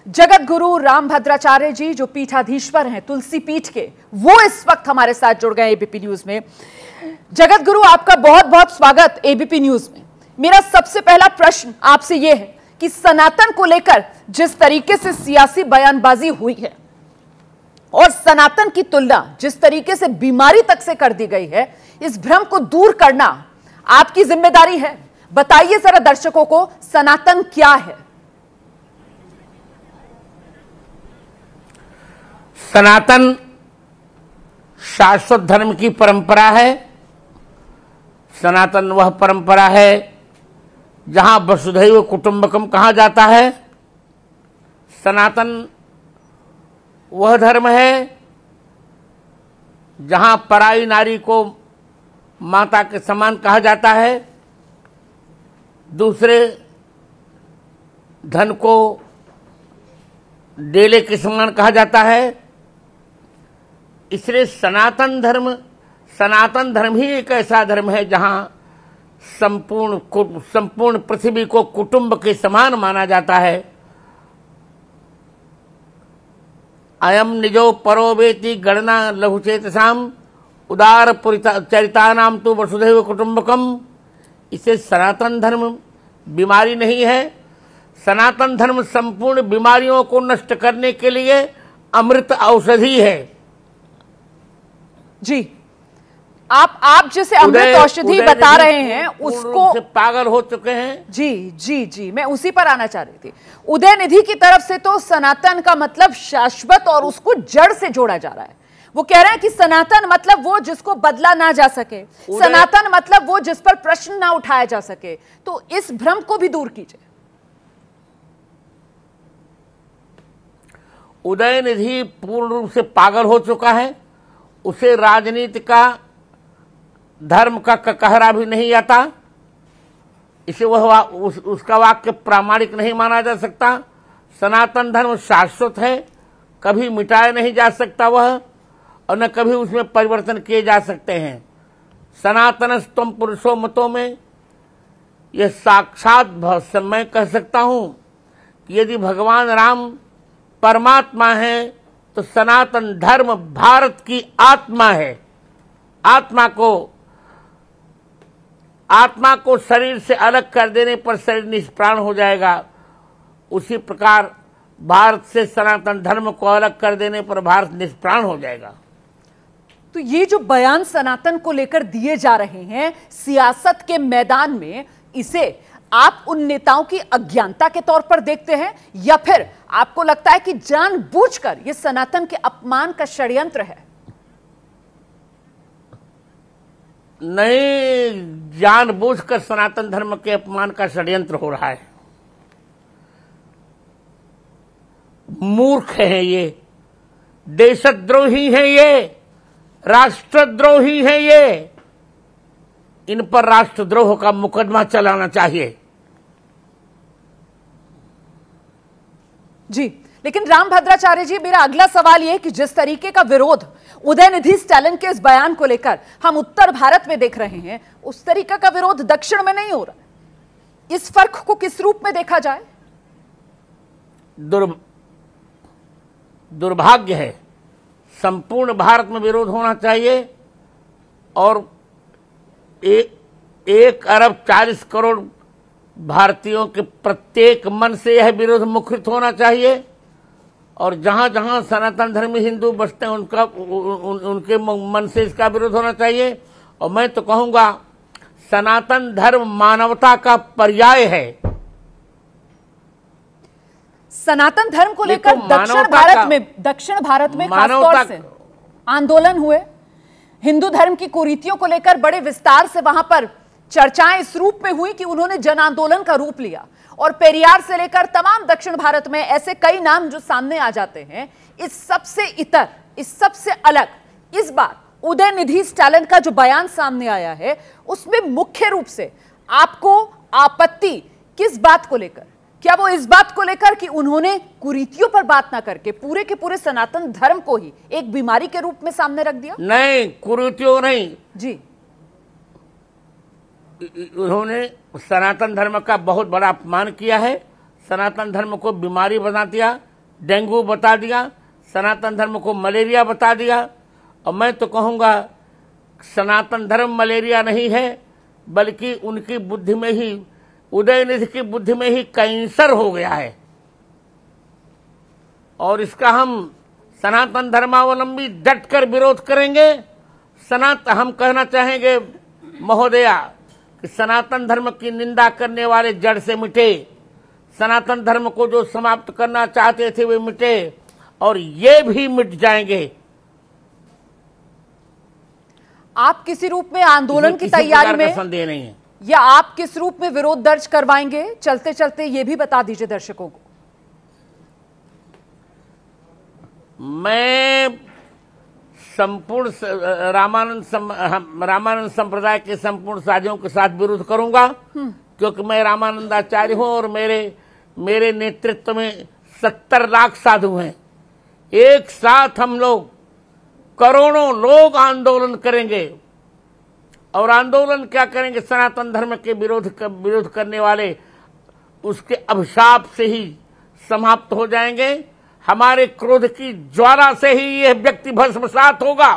जगत गुरु रामभद्राचार्य जी जो पीठाधीश्वर हैं तुलसी पीठ के, वो इस वक्त हमारे साथ जुड़ गए एबीपी न्यूज में। जगत गुरु, आपका बहुत बहुत स्वागत एबीपी न्यूज में। मेरा सबसे पहला प्रश्न आपसे यह है कि सनातन को लेकर जिस तरीके से सियासी बयानबाजी हुई है और सनातन की तुलना जिस तरीके से बीमारी तक से कर दी गई है, इस भ्रम को दूर करना आपकी जिम्मेदारी है। बताइए जरा दर्शकों को, सनातन क्या है? सनातन शाश्वत धर्म की परंपरा है। सनातन वह परंपरा है जहां वसुधैव कुटुंबकम कहा जाता है। सनातन वह धर्म है जहां पराई नारी को माता के समान कहा जाता है, दूसरे धन को डेले के समान कहा जाता है। इसलिए सनातन धर्म ही एक ऐसा धर्म है जहां संपूर्ण पृथ्वी को कुटुंब के समान माना जाता है। अयम निजो परो वेति गणना लघुचेतसाम उदार चरितानाम तो वसुधैव कुटुंबकम। इसे सनातन धर्म बीमारी नहीं है। सनातन धर्म संपूर्ण बीमारियों को नष्ट करने के लिए अमृत औषधि है। जी, आप जैसे अमृत औषधि बता रहे हैं उसको से पागल हो चुके हैं। जी जी जी, मैं उसी पर आना चाह रही थी। उदय निधि की तरफ से तो सनातन का मतलब शाश्वत और उसको जड़ से जोड़ा जा रहा है। वो कह रहे हैं कि सनातन मतलब वो जिसको बदला ना जा सके, सनातन मतलब वो जिस पर प्रश्न ना उठाया जा सके। तो इस भ्रम को भी दूर कीजिए। उदय निधि पूर्ण रूप से पागल हो चुका है। उसे राजनीति का धर्म का कहरा भी नहीं आता। इसे उसका वाक्य प्रामाणिक नहीं माना जा सकता। सनातन धर्म शाश्वत है, कभी मिटाया नहीं जा सकता वह, और न कभी उसमें परिवर्तन किए जा सकते हैं। सनातनस्तम पुरुषो मतों में यह साक्षात मैं कह सकता हूं कि यदि भगवान राम परमात्मा है तो सनातन धर्म भारत की आत्मा है। आत्मा को शरीर से अलग कर देने पर शरीर निष्प्राण हो जाएगा। उसी प्रकार भारत से सनातन धर्म को अलग कर देने पर भारत निष्प्राण हो जाएगा। तो ये जो बयान सनातन को लेकर दिए जा रहे हैं सियासत के मैदान में, इसे आप उन नेताओं की अज्ञानता के तौर पर देखते हैं या फिर आपको लगता है कि जानबूझकर ये सनातन के अपमान का षड्यंत्र है? नहीं, जानबूझकर सनातन धर्म के अपमान का षड्यंत्र हो रहा है। मूर्ख हैं ये, देशद्रोही हैं ये, राष्ट्रद्रोही हैं ये। इन पर राष्ट्रद्रोह का मुकदमा चलाना चाहिए। जी, लेकिन रामभद्राचार्य जी, मेरा अगला सवाल यह कि जिस तरीके का विरोध उदयनिधि स्टालिन के इस बयान को लेकर हम उत्तर भारत में देख रहे हैं, उस तरीके का विरोध दक्षिण में नहीं हो रहा। इस फर्क को किस रूप में देखा जाए? दुर्भाग्य है। संपूर्ण भारत में विरोध होना चाहिए और 1,40,00,000,000 भारतीयों के प्रत्येक मन से यह विरोध मुखरित होना चाहिए। और जहां जहां सनातन धर्मी हिंदू बसते हैं उनके मन से इसका विरोध होना चाहिए। और मैं तो कहूंगा सनातन धर्म मानवता का पर्याय है। सनातन धर्म को लेकर दक्षिण भारत में खासतौर से आंदोलन हुए। हिंदू धर्म की कुरीतियों को लेकर बड़े विस्तार से वहां पर चर्चाएं इस रूप में हुई कि उन्होंने जन आंदोलन का रूप लिया। और पेरियार से लेकर तमाम दक्षिण भारत में ऐसे कई नाम जो सामने आ जाते हैं। इस सबसे अलग इस बार उदयनिधि स्टालिन का जो बयान सामने आया है, उसमें मुख्य रूप से आपको आपत्ति किस बात को लेकर? क्या वो इस बात को लेकर कि उन्होंने कुरीतियों पर बात ना करके पूरे के पूरे सनातन धर्म को ही एक बीमारी के रूप में सामने रख दिया? नहीं, कुरीतियों नहीं जी, उन्होंने सनातन धर्म का बहुत बड़ा अपमान किया है। सनातन धर्म को बीमारी बना दिया। डेंगू बता दिया, सनातन धर्म को मलेरिया बता दिया। और मैं तो कहूँगा सनातन धर्म मलेरिया नहीं है, बल्कि उनकी बुद्धि में ही, उदयनिधि की बुद्धि में ही कैंसर हो गया है। और इसका हम सनातन धर्मावलंबी डटकर विरोध करेंगे। हम कहना चाहेंगे महोदया कि सनातन धर्म की निंदा करने वाले जड़ से मिटे, सनातन धर्म को जो समाप्त करना चाहते थे वे मिटे, और ये भी मिट जाएंगे। आप किसी रूप में आंदोलन की तैयारी में, संदेह नहीं है, या आप किस रूप में विरोध दर्ज करवाएंगे, चलते चलते ये भी बता दीजिए दर्शकों को। मैं संपूर्ण रामानंद संप्रदाय के संपूर्ण साथियों के साथ विरोध करूंगा, क्योंकि मैं रामानंदाचार्य हूं और मेरे नेतृत्व में 70 लाख साधु हैं। एक साथ हम लोग करोड़ों लोग आंदोलन करेंगे। और आंदोलन क्या करेंगे? सनातन धर्म के विरोध करने वाले उसके अभिशाप से ही समाप्त हो जाएंगे। हमारे क्रोध की ज्वाला से ही यह व्यक्ति भस्मसात होगा।